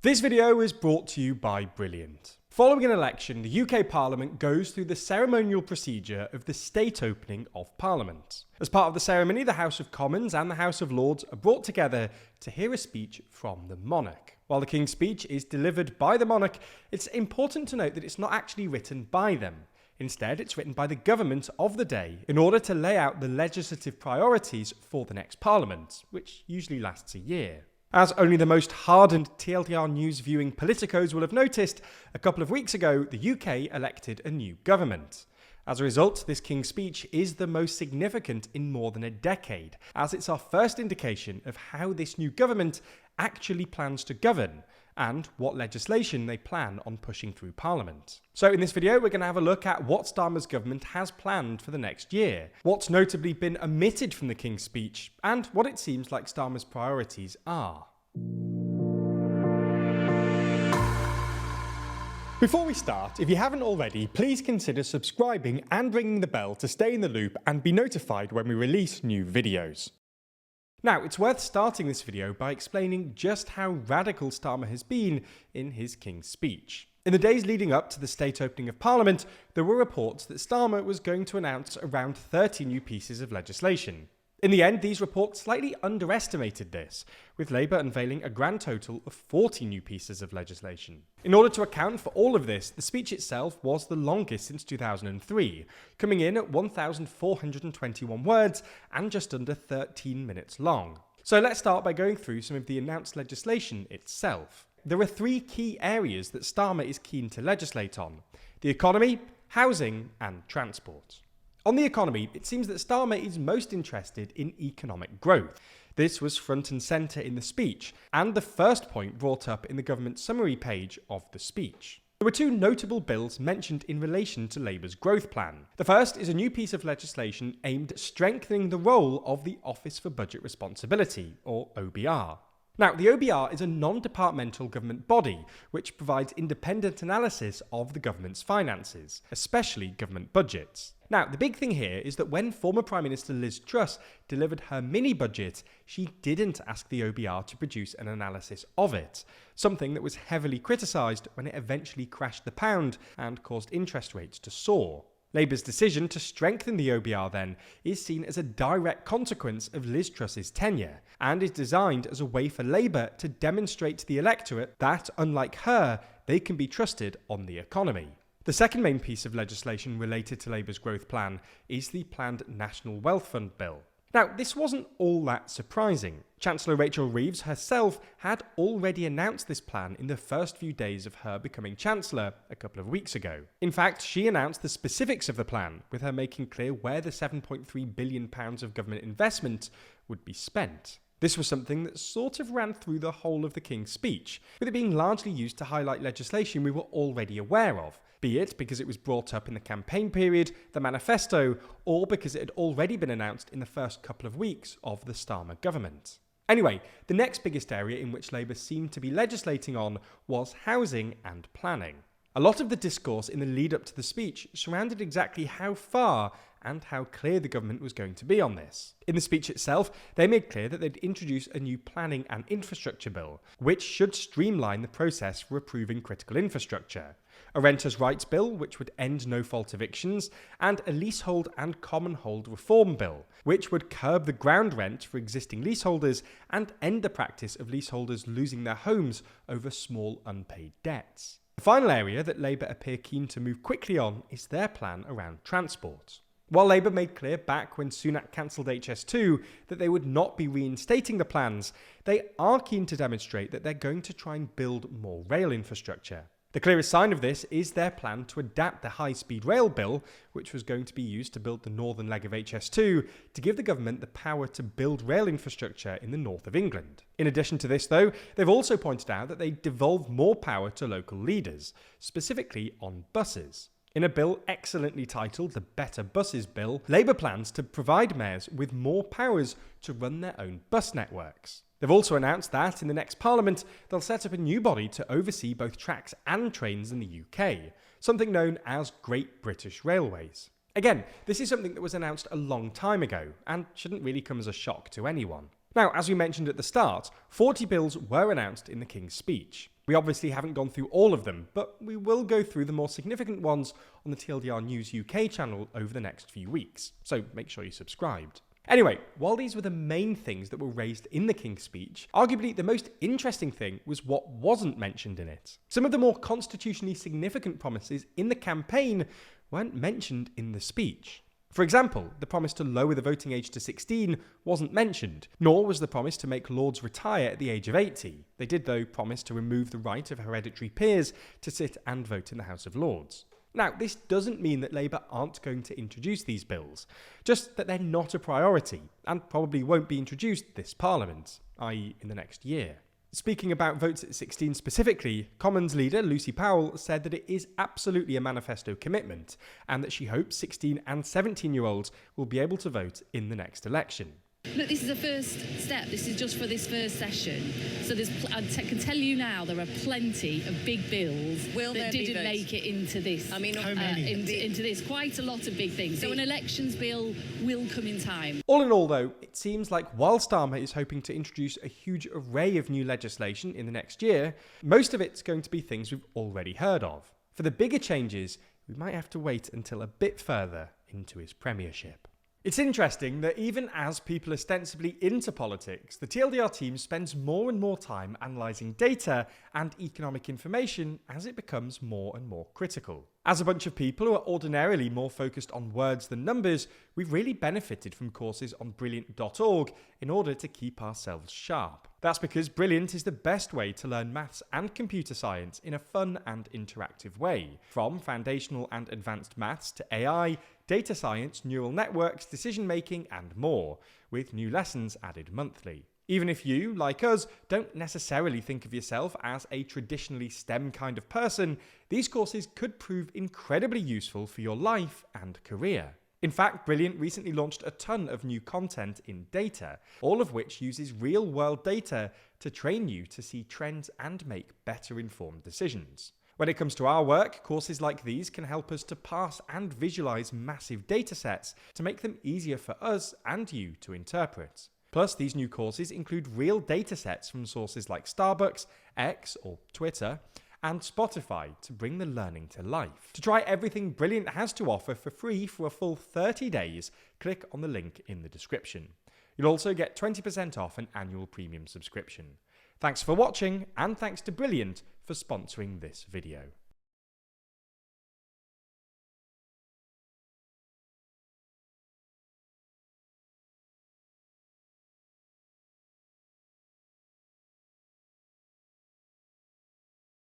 This video is brought to you by Brilliant. Following an election, the UK Parliament goes through the ceremonial procedure of the state opening of Parliament. As part of the ceremony, the House of Commons and the House of Lords are brought together to hear a speech from the monarch. While the King's speech is delivered by the monarch, it's important to note that it's not actually written by them. Instead, it's written by the government of the day in order to lay out the legislative priorities for the next Parliament, which usually lasts a year. As only the most hardened TLDR news viewing politicos will have noticed, a couple of weeks ago, the UK elected a new government. As a result, this King's speech is the most significant in more than a decade, as it's our first indication of how this new government actually plans to govern, and what legislation they plan on pushing through Parliament. So in this video, we're going to have a look at what Starmer's government has planned for the next year, what's notably been omitted from the King's speech, and what it seems like Starmer's priorities are. Before we start, if you haven't already, please consider subscribing and ringing the bell to stay in the loop and be notified when we release new videos. Now, it's worth starting this video by explaining just how radical Starmer has been in his King's speech. In the days leading up to the state opening of Parliament, there were reports that Starmer was going to announce around 30 new pieces of legislation. In the end, these reports slightly underestimated this, with Labour unveiling a grand total of 40 new pieces of legislation. In order to account for all of this, the speech itself was the longest since 2003, coming in at 1,421 words and just under 13 minutes long. So let's start by going through some of the announced legislation itself. There are three key areas that Starmer is keen to legislate on: the economy, housing, and transport. On the economy, it seems that Starmer is most interested in economic growth. This was front and centre in the speech, and the first point brought up in the government summary page of the speech. There were two notable bills mentioned in relation to Labour's growth plan. The first is a new piece of legislation aimed at strengthening the role of the Office for Budget Responsibility, or OBR. Now, the OBR is a non-departmental government body which provides independent analysis of the government's finances, especially government budgets. Now, the big thing here is that when former Prime Minister Liz Truss delivered her mini-budget, she didn't ask the OBR to produce an analysis of it, something that was heavily criticised when it eventually crashed the pound and caused interest rates to soar. Labour's decision to strengthen the OBR then is seen as a direct consequence of Liz Truss's tenure, and is designed as a way for Labour to demonstrate to the electorate that, unlike her, they can be trusted on the economy. The second main piece of legislation related to Labour's growth plan is the planned National Wealth Fund bill. Now, this wasn't all that surprising. Chancellor Rachel Reeves herself had already announced this plan in the first few days of her becoming Chancellor a couple of weeks ago. In fact, she announced the specifics of the plan, with her making clear where the £7.3 billion of government investment would be spent. This was something that sort of ran through the whole of the King's speech, with it being largely used to highlight legislation we were already aware of, be it because it was brought up in the campaign period, the manifesto, or because it had already been announced in the first couple of weeks of the Starmer government. Anyway, the next biggest area in which Labour seemed to be legislating on was housing and planning. A lot of the discourse in the lead up to the speech surrounded exactly how far and how clear the government was going to be on this. In the speech itself, they made clear that they'd introduce a new planning and infrastructure bill, which should streamline the process for approving critical infrastructure, a renters' rights bill, which would end no-fault evictions, and a leasehold and common hold reform bill, which would curb the ground rent for existing leaseholders and end the practice of leaseholders losing their homes over small unpaid debts. The final area that Labour appear keen to move quickly on is their plan around transport. While Labour made clear back when Sunak cancelled HS2 that they would not be reinstating the plans, they are keen to demonstrate that they're going to try and build more rail infrastructure. The clearest sign of this is their plan to adapt the high-speed rail bill, which was going to be used to build the northern leg of HS2, to give the government the power to build rail infrastructure in the north of England. In addition to this, though, they've also pointed out that they devolve more power to local leaders, specifically on buses. In a bill excellently titled the Better Buses Bill, Labour plans to provide mayors with more powers to run their own bus networks. They've also announced that in the next Parliament, they'll set up a new body to oversee both tracks and trains in the UK, something known as Great British Railways. Again, this is something that was announced a long time ago, and shouldn't really come as a shock to anyone. Now, as we mentioned at the start, 40 bills were announced in the King's speech. We obviously haven't gone through all of them, but we will go through the more significant ones on the TLDR News UK channel over the next few weeks, so make sure you're subscribed. Anyway, while these were the main things that were raised in the King's speech, arguably the most interesting thing was what wasn't mentioned in it. Some of the more constitutionally significant promises in the campaign weren't mentioned in the speech. For example, the promise to lower the voting age to 16 wasn't mentioned, nor was the promise to make Lords retire at the age of 80. They did, though, promise to remove the right of hereditary peers to sit and vote in the House of Lords. Now, this doesn't mean that Labour aren't going to introduce these bills, just that they're not a priority, and probably won't be introduced this Parliament, i.e. in the next year. Speaking about votes at 16 specifically, Commons leader Lucy Powell said that it is absolutely a manifesto commitment, and that she hopes 16 and 17-year-olds will be able to vote in the next election. Look, this is a first step. This is just for this first session. So I can tell you now there are plenty of big bills that didn't make it into this. Into this. Quite a lot of big things. So an elections bill will come in time. All in all, though, it seems like while Starmer is hoping to introduce a huge array of new legislation in the next year, most of it's going to be things we've already heard of. For the bigger changes, we might have to wait until a bit further into his premiership. It's interesting that even as people ostensibly into politics, the TLDR team spends more and more time analysing data and economic information as it becomes more and more critical. As a bunch of people who are ordinarily more focused on words than numbers, we've really benefited from courses on brilliant.org in order to keep ourselves sharp. That's because Brilliant is the best way to learn maths and computer science in a fun and interactive way. From foundational and advanced maths to AI, data science, neural networks, decision making, and more, with new lessons added monthly. Even if you, like us, don't necessarily think of yourself as a traditionally STEM kind of person, these courses could prove incredibly useful for your life and career. In fact, Brilliant recently launched a ton of new content in data, all of which uses real-world data to train you to see trends and make better informed decisions. When it comes to our work, courses like these can help us to parse and visualize massive datasets to make them easier for us and you to interpret. Plus, these new courses include real datasets from sources like Starbucks, X or Twitter, and Spotify to bring the learning to life. To try everything Brilliant has to offer for free for a full 30 days, click on the link in the description. You'll also get 20% off an annual premium subscription. Thanks for watching, and thanks to Brilliant for sponsoring this video.